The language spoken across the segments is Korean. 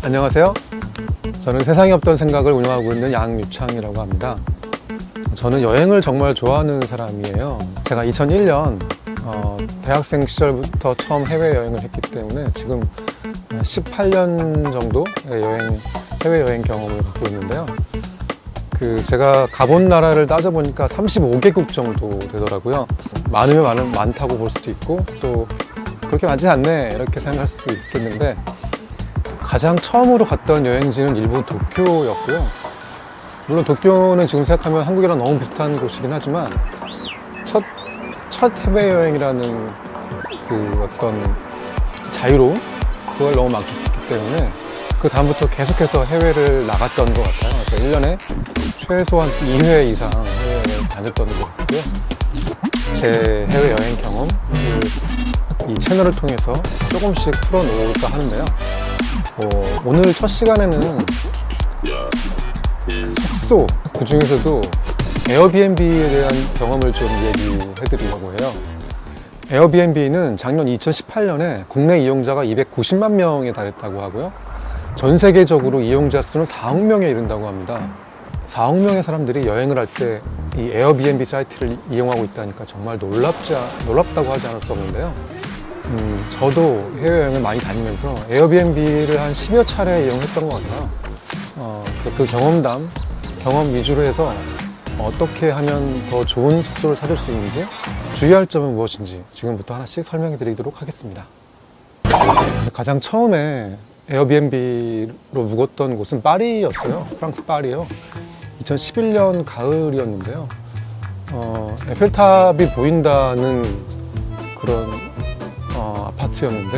안녕하세요. 저는 세상에 없던 생각을 운영하고 있는 양유창이라고 합니다. 저는 여행을 정말 좋아하는 사람이에요. 제가 2001년 대학생 시절부터 처음 해외여행을 했기 때문에 지금 18년 정도의 해외여행 경험을 갖고 있는데요. 제가 가본 나라를 따져보니까 35개국 정도 되더라고요. 많으면 많다고 볼 수도 있고 또 그렇게 많지 않네 이렇게 생각할 수도 있겠는데, 가장 처음으로 갔던 여행지는 일본 도쿄였고요. 물론 도쿄는 지금 생각하면 한국이랑 너무 비슷한 곳이긴 하지만 첫 해외여행이라는 어떤 자유로움, 그걸 너무 많기 때문에 그 다음부터 계속해서 해외를 나갔던 것 같아요. 그래서 1년에 최소한 2회 이상 해외여행 다녔던 것 같고요. 제 해외여행 경험을 이 채널을 통해서 조금씩 풀어놓을까 하는데요. 오늘 첫 시간에는 숙소, 그 중에서도 에어비앤비에 대한 경험을 좀 얘기해드리려고 해요. 에어비앤비는 작년 2018년에 국내 이용자가 290만 명에 달했다고 하고요. 전 세계적으로 이용자 수는 4억 명에 이른다고 합니다. 4억 명의 사람들이 여행을 할 때 이 에어비앤비 사이트를 이용하고 있다니까 정말 놀랍다고 하지 않을 수 없는데요. 저도 해외여행을 많이 다니면서 에어비앤비를 한 10여 차례 이용했던 것 같아요. 그 경험 위주로 해서 어떻게 하면 더 좋은 숙소를 찾을 수 있는지, 주의할 점은 무엇인지 지금부터 하나씩 설명해 드리도록 하겠습니다. 가장 처음에 에어비앤비로 묵었던 곳은 파리였어요. 프랑스 파리요. 2011년 가을이었는데요. 에펠탑이 보인다는 그런 아파트였는데,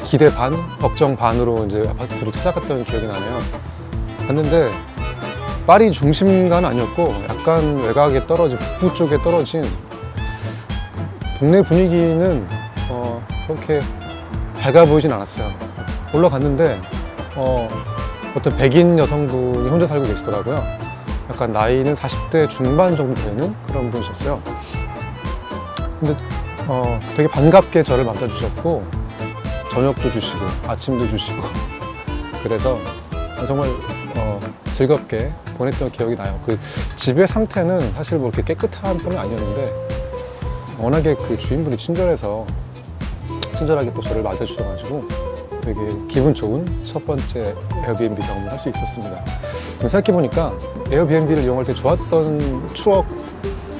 기대 반, 걱정 반으로 이제 아파트로 찾아갔던 기억이 나네요. 갔는데 파리 중심가는 아니었고 약간 외곽에 떨어진, 북부 쪽에 떨어진, 동네 분위기는 그렇게 밝아 보이진 않았어요. 올라갔는데 어떤 백인 여성분이 혼자 살고 계시더라고요. 약간 나이는 40대 중반 정도 되는 그런 분이셨어요. 근데 되게 반갑게 저를 맞아주셨고 저녁도 주시고 아침도 주시고 그래서 정말 즐겁게 보냈던 기억이 나요. 그 집의 상태는 사실 뭐 그렇게 깨끗한 편은 아니었는데 워낙에 그 주인분이 친절하게 또 저를 맞아주셔가지고 되게 기분 좋은 첫 번째 에어비앤비 경험을 할 수 있었습니다. 생각해보니까 에어비앤비를 이용할 때 좋았던 추억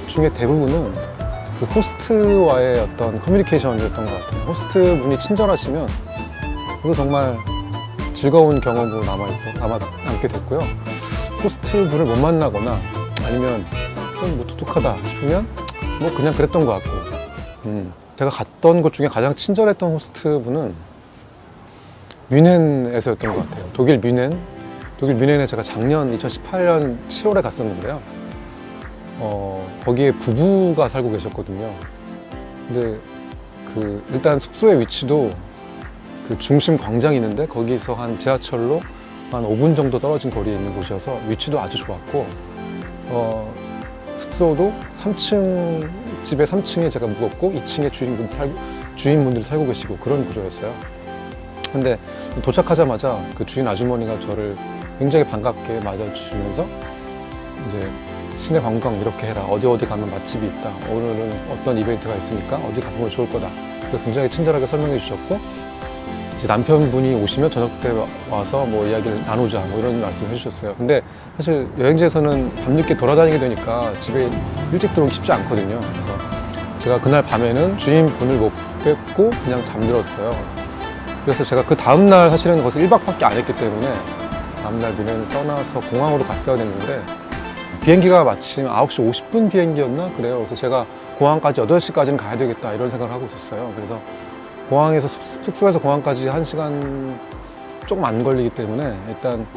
중에 대부분은 그 호스트와의 어떤 커뮤니케이션이었던 것 같아요. 호스트 분이 친절하시면 그거 정말 즐거운 경험으로 남게 됐고요. 호스트 분을 못 만나거나 아니면 좀 무뚝뚝하다 싶으면 뭐 그냥 그랬던 것 같고, 제가 갔던 곳 중에 가장 친절했던 호스트 분은 뮌헨에서였던 것 같아요. 독일 뮌헨에 제가 작년 2018년 7월에 갔었는데요. 거기에 부부가 살고 계셨거든요. 근데 일단 숙소의 위치도 그 중심 광장이 있는데 거기서 한 지하철로 한 5분 정도 떨어진 거리에 있는 곳이어서 위치도 아주 좋았고, 숙소도 3층, 집의 3층에 제가 묵었고 2층에 주인분들이 살고 계시고 그런 구조였어요. 근데 도착하자마자 그 주인 아주머니가 저를 굉장히 반갑게 맞아주시면서 이제 시내 관광 이렇게 해라, 어디 가면 맛집이 있다, 오늘은 어떤 이벤트가 있으니까 어디 가보면 좋을 거다, 굉장히 친절하게 설명해 주셨고, 이제 남편분이 오시면 저녁 때 와서 뭐 이야기를 나누자 뭐 이런 말씀을 해주셨어요. 근데 사실 여행지에서는 밤늦게 돌아다니게 되니까 집에 일찍 들어오기 쉽지 않거든요. 그래서 제가 그날 밤에는 주인분을 못 뵙고 그냥 잠들었어요. 그래서 제가 그 다음날 사실은 거기서 1박밖에 안 했기 때문에 다음날 뮌헨을 떠나서 공항으로 갔어야 됐는데 비행기가 마침 9시 50분 비행기였나 그래요. 그래서 제가 공항까지 8시까지는 가야 되겠다 이런 생각을 하고 있었어요. 그래서 공항에서 숙소에서 공항까지 1시간 조금 안 걸리기 때문에 일단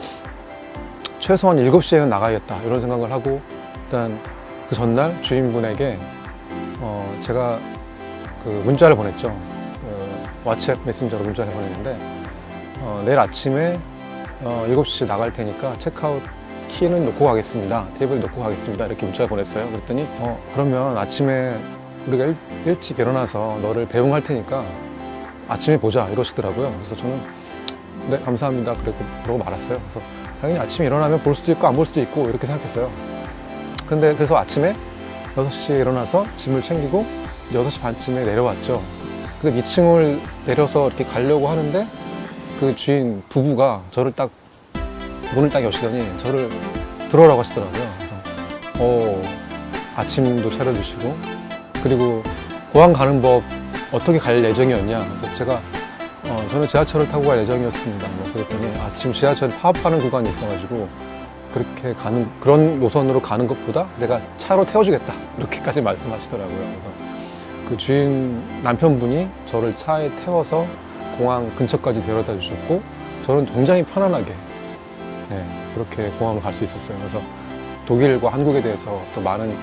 최소한 7시에는 나가야겠다 이런 생각을 하고, 일단 그 전날 주인분에게 제가 그 문자를 보냈죠. 왓츠앱 메신저로 문자를 보냈는데 내일 아침에 7시 나갈 테니까 체크아웃 키는 놓고 가겠습니다, 테이블 놓고 가겠습니다 이렇게 문자를 보냈어요. 그랬더니 그러면 아침에 우리가 일찍 일어나서 너를 배웅할 테니까 아침에 보자 이러시더라고요. 그래서 저는 네, 감사합니다. 그러고 말았어요. 그래서 당연히 아침에 일어나면 볼 수도 있고 안 볼 수도 있고 이렇게 생각했어요. 근데 그래서 아침에 6시에 일어나서 짐을 챙기고 6시 반쯤에 내려왔죠. 근데 2층을 내려서 이렇게 가려고 하는데 그 주인 부부가 저를 딱 문을 딱 여시더니 저를 들어오라고 하시더라고요. 그래서 아침도 차려주시고 그리고 공항 가는 법 어떻게 갈 예정이었냐. 그래서 제가 저는 지하철을 타고 갈 예정이었습니다. 뭐 그랬더니 지금 지하철 파업하는 구간이 있어가지고 그렇게 가는 그런 노선으로 가는 것보다 내가 차로 태워주겠다 이렇게까지 말씀하시더라고요. 그래서 그 주인 남편분이 저를 차에 태워서 공항 근처까지 데려다 주셨고 저는 굉장히 편안하게 그렇게 공항을 갈 수 있었어요. 그래서 독일과 한국에 대해서 또 많은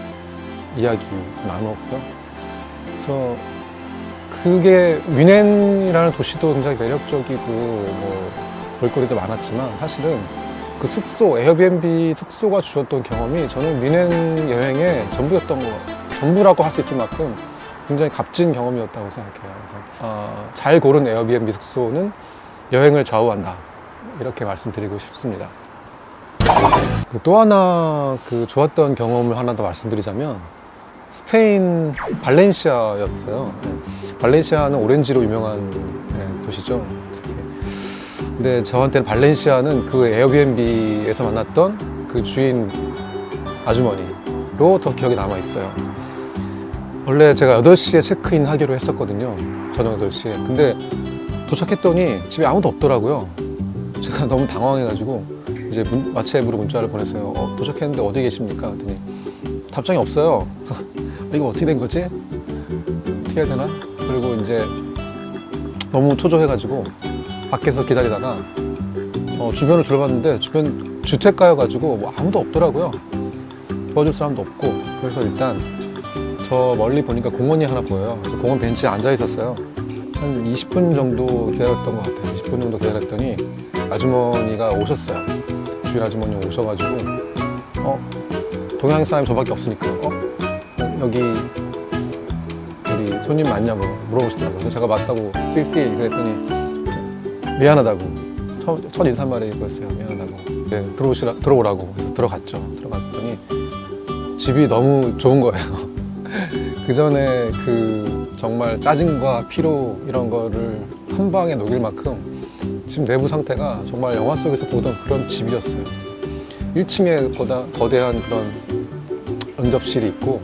이야기 나눴고요. 그래서 그게 뮌헨이라는 도시도 굉장히 매력적이고 뭐 볼거리도 많았지만 사실은 그 숙소, 에어비앤비 숙소가 주셨던 경험이 저는 뮌헨 여행의 전부라고 할 수 있을 만큼 굉장히 값진 경험이었다고 생각해요. 그래서 잘 고른 에어비앤비 숙소는 여행을 좌우한다 이렇게 말씀드리고 싶습니다. 또 하나 좋았던 경험을 하나 더 말씀드리자면 스페인 발렌시아였어요. 발렌시아는 오렌지로 유명한 도시죠. 근데 저한테는 발렌시아는 그 에어비앤비에서 만났던 그 주인 아주머니로 더 기억에 남아 있어요. 원래 제가 8시에 체크인 하기로 했었거든요. 저녁 8시에. 근데 도착했더니 집에 아무도 없더라고요. 제가 너무 당황해가지고 이제 마치앱으로 문자를 보냈어요. 도착했는데 어디 계십니까? 그랬더니 답장이 없어요. 그래서 이거 어떻게 된 거지? 어떻게 해야 되나? 그리고 이제 너무 초조해가지고 밖에서 기다리다가 주변을 둘러봤는데 주변 주택가여가지고 뭐 아무도 없더라고요. 도와줄 사람도 없고. 그래서 일단 저 멀리 보니까 공원이 하나 보여요. 그래서 공원 벤치에 앉아 있었어요. 한 20분 정도 기다렸던 것 같아요. 20분 정도 기다렸더니 아주머니가 오셨어요. 주인 아주머니 오셔가지고 동양 사람이 저밖에 없으니까 여기 우리 손님 맞냐고 물어보시더라고요. 그래서 제가 맞다고 씩씩 그랬더니 미안하다고 첫 인사말이 그랬어요. 미안하다고. 네, 들어오라고. 그래서 들어갔죠. 들어갔더니 집이 너무 좋은 거예요. 그 전에 정말 짜증과 피로 이런 거를 한 방에 녹일 만큼 지금 내부 상태가 정말 영화 속에서 보던 그런 집이었어요. 1층에 거대한 그런 응접실이 있고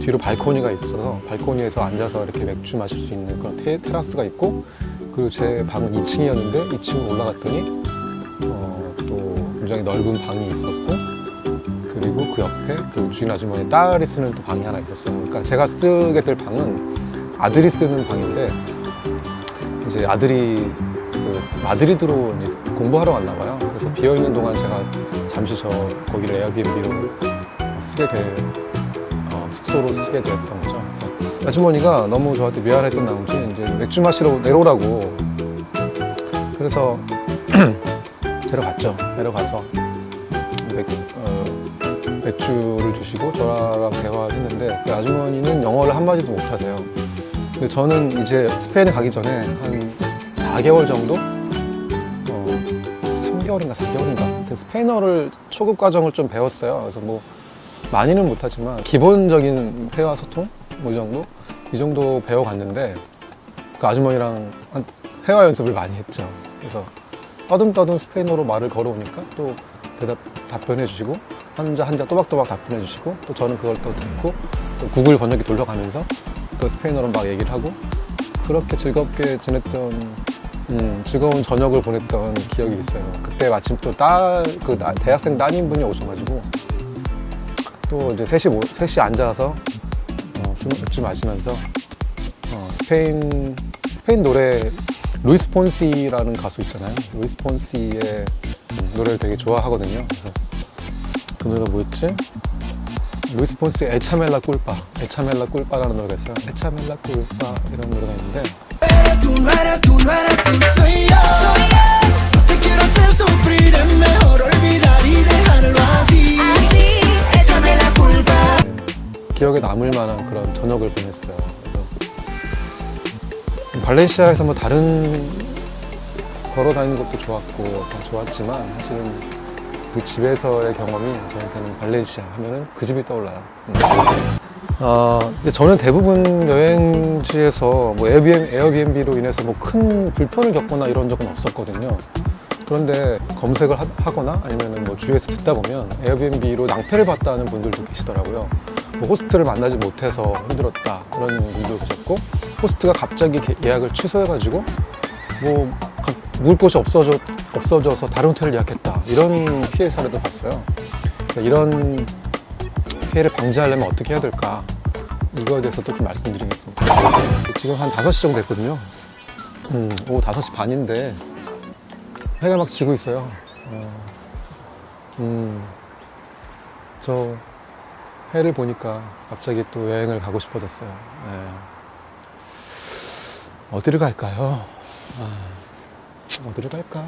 뒤로 발코니가 있어서 발코니에서 앉아서 이렇게 맥주 마실 수 있는 그런 테라스가 있고 그리고 제 방은 2층이었는데 2층으로 올라갔더니 또 굉장히 넓은 방이 있었고 그리고 그 옆에 그 주인 아주머니 딸이 쓰는 또 방이 하나 있었어요. 그러니까 제가 쓰게 될 방은 아들이 쓰는 방인데 이제 아들이 마드리드로 공부하러 갔나 봐요. 그래서 비어 있는 동안 제가 잠시 거기를 에어비앤비로 숙소로 쓰게 되었던 거죠. 아주머니가 너무 저한테 미안했던 나머지 이제 맥주 마시러 내려오라고. 그래서 데려갔죠. 내려가서 맥주를 주시고 저랑 대화를 했는데 그 아주머니는 영어를 한마디도 못하세요. 근데 저는 이제 스페인에 가기 전에 한 4개월 정도? 3개월인가? 스페인어를 초급 과정을 좀 배웠어요. 그래서 뭐 많이는 못하지만 기본적인 대화 소통? 뭐 이 정도 배워갔는데 그 아주머니랑 회화 연습을 많이 했죠. 그래서 떠듬떠듬 스페인어로 말을 걸어오니까 또 답변해 주시고 한자 또박또박 답변해 주시고 또 저는 그걸 또 듣고 또 구글 번역기 돌려가면서 또 스페인어로 막 얘기를 하고 그렇게 즐겁게 지냈던 즐거운 저녁을 보냈던 기억이 있어요. 그때 마침 또 대학생 따님분이 오셔가지고 또 이제 셋이 앉아서 맥주 마시면서 스페인 노래 루이스 폰시라는 가수 있잖아요. 루이스 폰시의 노래를 되게 좋아하거든요. 그래서 그 노래가 뭐였지? 루이스 폰시의 에차멜라 꿀빠라는 노래가 있어요. 에차멜라 꿀빠 이런 노래가 있는데 기억에 남을 만한 그런 저녁을 보냈어요. 그래서 발렌시아에서 뭐 다른 걸어 다니는 것도 좋았고 다 좋았지만 사실은 그 집에서의 경험이 저한테는 발렌시아 하면은 그 집이 떠올라요. 근데 저는 대부분 여행지에서 뭐 에어비앤비로 인해서 뭐 큰 불편을 겪거나 이런 적은 없었거든요. 그런데 검색을 하거나 아니면 뭐 주위에서 듣다 보면 에어비앤비로 낭패를 봤다는 분들도 계시더라고요. 뭐 호스트를 만나지 못해서 힘들었다 그런 분도 계셨고, 호스트가 갑자기 예약을 취소해가지고 뭐 묵을 곳이 없어져서 다른 호텔을 예약했다 이런 피해 사례도 봤어요. 그러니까 이런 피해를 방지하려면 어떻게 해야 될까, 이거에 대해서도 좀 말씀드리겠습니다. 지금 한 5시 정도 됐거든요. 오후 5시 반인데 해가 막 지고 있어요. 저 해를 보니까 갑자기 또 여행을 가고 싶어졌어요. 네. 어디를 갈까요? 어디를 갈까?